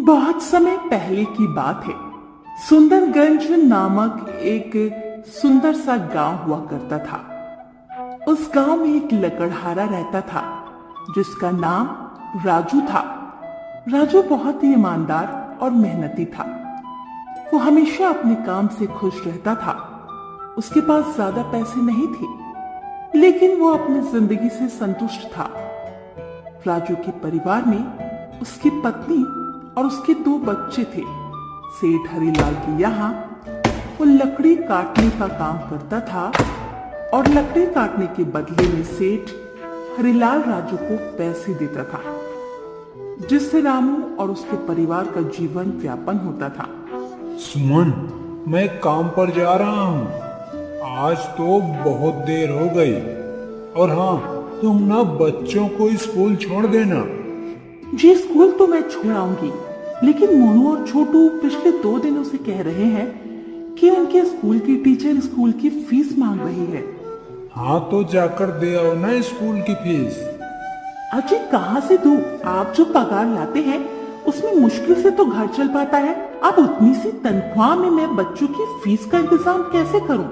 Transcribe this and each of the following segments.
बहुत समय पहले की बात है। सुंदरगंज नामक एक सुंदर सा गांव हुआ करता था। उस गांव में एक लकड़हारा रहता था जिसका नाम राजू था। राजू बहुत ही ईमानदार और मेहनती था। वो हमेशा अपने काम से खुश रहता था। उसके पास ज्यादा पैसे नहीं थे, लेकिन वो अपनी जिंदगी से संतुष्ट था। राजू के परिवार में उसकी पत्नी और उसके 2 बच्चे थे। सेठ हरिलाल के यहाँ वो लकड़ी काटने का काम करता था और लकड़ी काटने के बदले में सेठ हरिलाल राजू को पैसे देता था, जिससे रामू और उसके परिवार का जीवन यापन होता था। सुमन, मैं काम पर जा रहा हूँ। आज तो बहुत देर हो गई। और हाँ, तुम ना बच्चों को स्कूल छोड़ देना। जी, स्कूल तो मैं छोड़ आऊंगी, लेकिन मोनू और छोटू पिछले 2 दिनों से कह रहे हैं कि उनके स्कूल की टीचर स्कूल की फीस मांग रही है। हाँ, तो जाकर दे आओ ना स्कूल की फीस। अजी, कहाँ से दूं? आप जो पगार लाते हैं उसमें मुश्किल से तो घर चल पाता है। अब उतनी सी तनख्वाह में मैं बच्चों की फीस का इंतजाम कैसे करूं?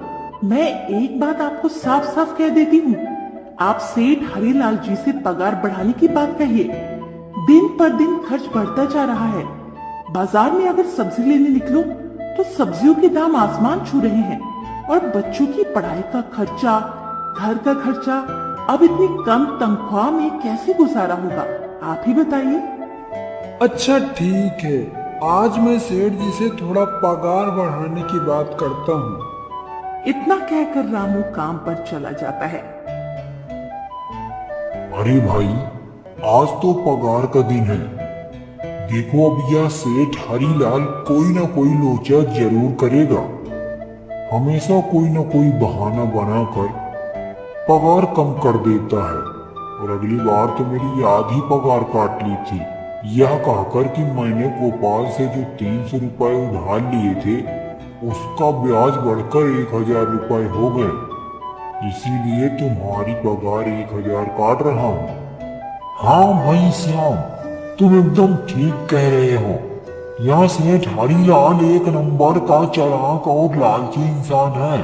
मैं एक बात आपको साफ साफ कह देती हूँ, आप सेठ हरिलाल जी से पगार बढ़ाने की बात कहिए। दिन पर दिन खर्च बढ़ता जा रहा है। बाजार में अगर सब्जी लेने निकलो तो सब्जियों के दाम आसमान छू रहे हैं, और बच्चों की पढ़ाई का खर्चा, घर का खर्चा, अब इतनी कम तनख्वाह में कैसे गुजारा होगा? आप ही बताइए। अच्छा ठीक है, आज मैं सेठ जी से थोड़ा पगार बढ़ाने की बात करता हूँ। इतना कहकर रामू काम पर चला जाता है। अरे भाई, आज तो पगार का दिन है। देखो, अब यह सेठ हरिलाल कोई ना कोई लोचा जरूर करेगा। हमेशा कोई ना कोई बहाना बनाकर पगार कम कर देता है। और अगली बार तो मेरी आधी पगार काट ली थी, यह कहकर कि मैंने गोपाल से जो 300 रुपए उधार लिए थे उसका ब्याज बढ़कर 1000 रुपए हो गए। इसीलिए तुम्हारी पगार 1000 काट रहा हूँ। हाँ भाई श्याम, तुम एकदम ठीक कह रहे हो। यह सेठ हरिलाल एक नंबर का चालाक और लालची इंसान है।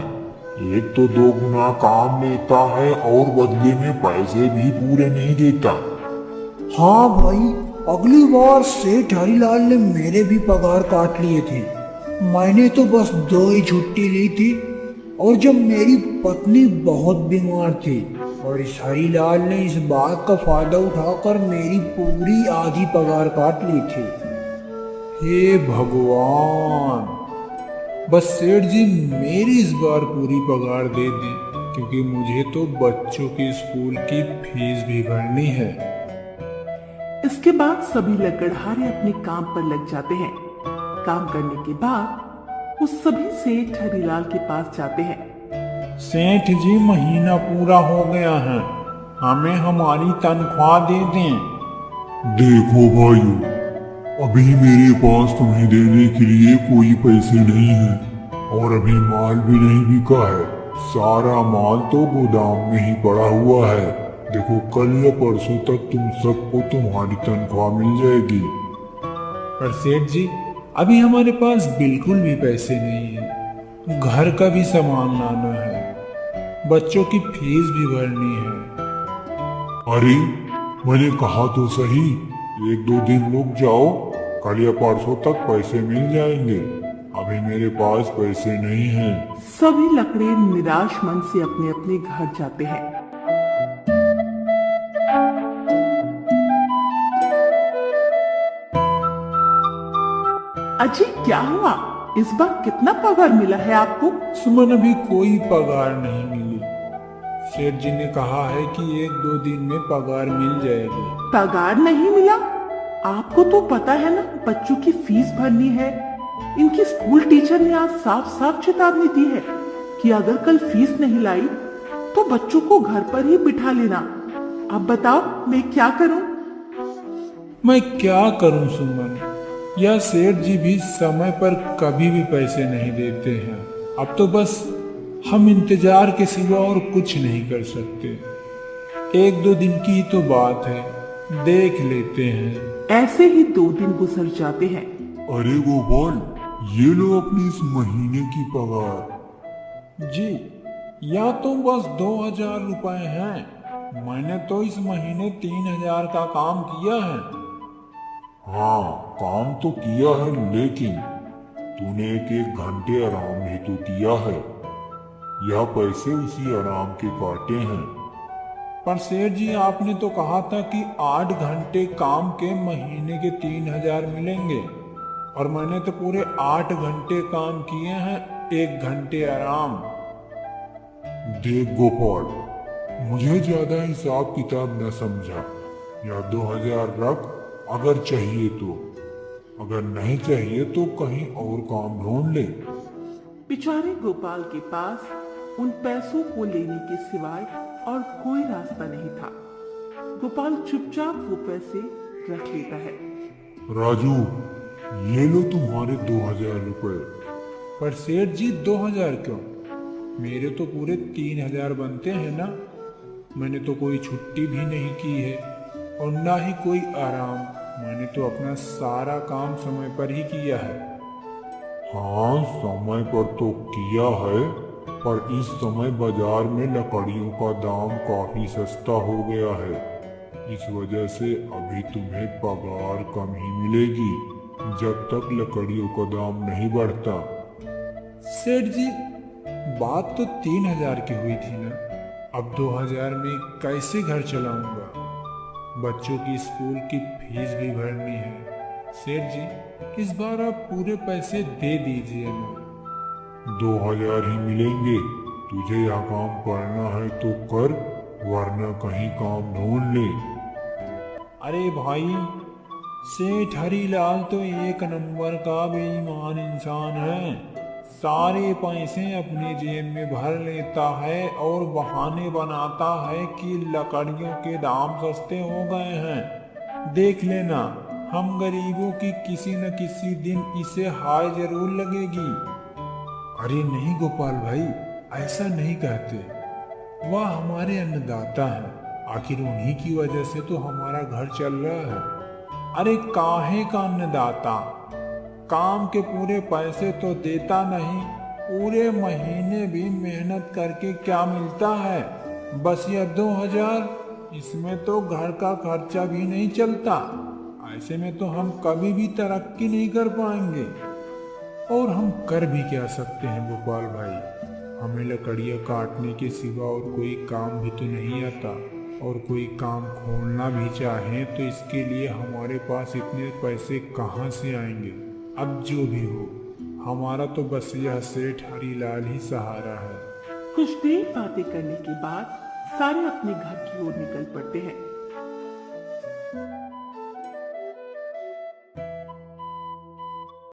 एक तो 2 गुना काम लेता है और बदले में पैसे भी पूरे नहीं देता। हाँ भाई, अगली बार सेठ हरिलाल ने मेरे भी पगार काट लिए थे। मैंने तो बस 2 ही छुट्टी ली थी, और जब मेरी पत्नी बहुत बीमार थी, और इस हरिलाल ने इस बात का फायदा उठाकर मेरी पूरी आधी पगार काट ली थी। हे भगवान, बस सेठ जी मेरी इस बार पूरी पगार दे दें, क्योंकि मुझे तो बच्चों की स्कूल की फीस भी भरनी है। इसके बाद सभी लकड़हारे अपने काम पर लग जाते हैं। काम करने के बाद वो सभी सेठ हरिलाल के पास जाते हैं। सेठ जी, महीना पूरा हो गया है, हमें हमारी तनख्वाह दे दें। देखो भाई, अभी मेरे पास तुम्हें देने के लिए कोई पैसे नहीं है, और अभी माल भी नहीं बिका है। सारा माल तो गोदाम में ही पड़ा हुआ है। देखो, कल या परसों तक तुम सबको तुम्हारी तनख्वाह मिल जाएगी। पर सेठ जी, अभी हमारे पास बिल्कुल भी पैसे नहीं है। घर का भी सामान लाना है, बच्चों की फीस भी भरनी है। अरे, मैंने कहा तो सही, 1-2 दिन रुक जाओ, कल या परसों तक पैसे मिल जाएंगे। अभी मेरे पास पैसे नहीं हैं। सभी लकड़े निराश मन से अपने अपने घर जाते हैं। अजी, क्या हुआ? इस बार कितना पगार मिला है आपको? सुमन, अभी कोई पगार नहीं मिली। सेठ जी ने कहा है कि 1-2 दिन में पगार मिल जाएगी। पगार नहीं मिला? आपको तो पता है ना, बच्चों की फीस भरनी है। इनकी स्कूल टीचर ने आज साफ साफ चेतावनी दी है कि अगर कल फीस नहीं लाई तो बच्चों को घर पर ही बिठा लेना। अब बताओ, मैं क्या करूं? मैं क्या करूं सुमन, यह सेठ जी भी समय पर कभी भी पैसे नहीं देते हैं। अब तो बस हम इंतजार के सिवा और कुछ नहीं कर सकते। 1-2 दिन की ही तो बात है, देख लेते हैं। ऐसे ही 2 दिन गुजर जाते हैं। अरे गोपाल, ये लो अपनी इस महीने की पगार। जी, या तो बस 2000 रुपए हैं। मैंने तो इस महीने 3000 का काम किया है। हाँ, काम तो किया है, लेकिन तूने एक घंटे आराम ही तो किया है। यह पैसे उसी आराम के काटे हैं। पर सेठ जी, आपने तो कहा था कि 8 घंटे काम के महीने के 3000 मिलेंगे, और मैंने तो पूरे 8 घंटे काम किए हैं, 1 घंटे आराम। देख गोपाल, मुझे ज्यादा हिसाब किताब न समझा। या 2000 रख अगर चाहिए तो, अगर नहीं चाहिए तो कहीं और काम ढूंढ ले। बेचारे गोपाल के पास उन पैसों को लेने के सिवाय और कोई रास्ता नहीं था। गोपाल चुपचाप वो पैसे रख लेता है। राजू, ये लो तुम्हारे 2000 रुपए। पर सेठ जी, 2000 क्यों? मेरे तो पूरे 3000 बनते हैं ना। मैंने तो कोई छुट्टी भी नहीं की है, और ना ही कोई आराम। मैंने तो अपना सारा काम समय पर ही किया है। हाँ, समय पर तो किया है, पर इस समय बाजार में लकड़ियों का दाम काफी सस्ता हो गया है। इस वजह से अभी तुम्हें पगार कम ही मिलेगी, जब तक लकड़ियों का दाम नहीं बढ़ता। सेठ जी, बात तो 3000 की हुई थी ना। अब 2000 में कैसे घर चलाऊंगा? बच्चों की स्कूल की फीस भी भरनी है। सेठ जी, इस बार आप पूरे पैसे दे दीजिए ना। 2000 ही मिलेंगे। तुझे यह काम करना है तो कर, वरना कहीं काम ढूंढ ले। अरे भाई, सेठ हरीलाल तो एक नंबर का बेईमान इंसान है। सारे पैसे अपनी जेब में भर लेता है और बहाने बनाता है कि लकड़ियों के दाम सस्ते हो गए हैं। देख लेना, हम गरीबों की किसी न किसी दिन इसे हाय जरूर लगेगी। अरे नहीं गोपाल भाई, ऐसा नहीं कहते। वह हमारे अन्नदाता हैं। आखिर उन्हीं की वजह से तो हमारा घर चल रहा है। अरे काहे का अन्नदाता? काम के पूरे पैसे तो देता नहीं। पूरे महीने भी मेहनत करके क्या मिलता है? बस ये 2000, इसमें तो घर का खर्चा भी नहीं चलता। ऐसे में तो हम कभी भी तरक्की नहीं कर पाएंगे। और हम कर भी क्या सकते हैं गोपाल भाई? हमें लकड़ियाँ काटने के सिवा और कोई काम भी तो नहीं आता, और कोई काम खोलना भी चाहें तो इसके लिए हमारे पास इतने पैसे कहाँ से आएंगे? अब जो भी हो, हमारा तो बस यह सेठ हरीलाल ही सहारा है। कुछ देर बातें करने के बाद सारे अपने घर की ओर निकल पड़ते हैं।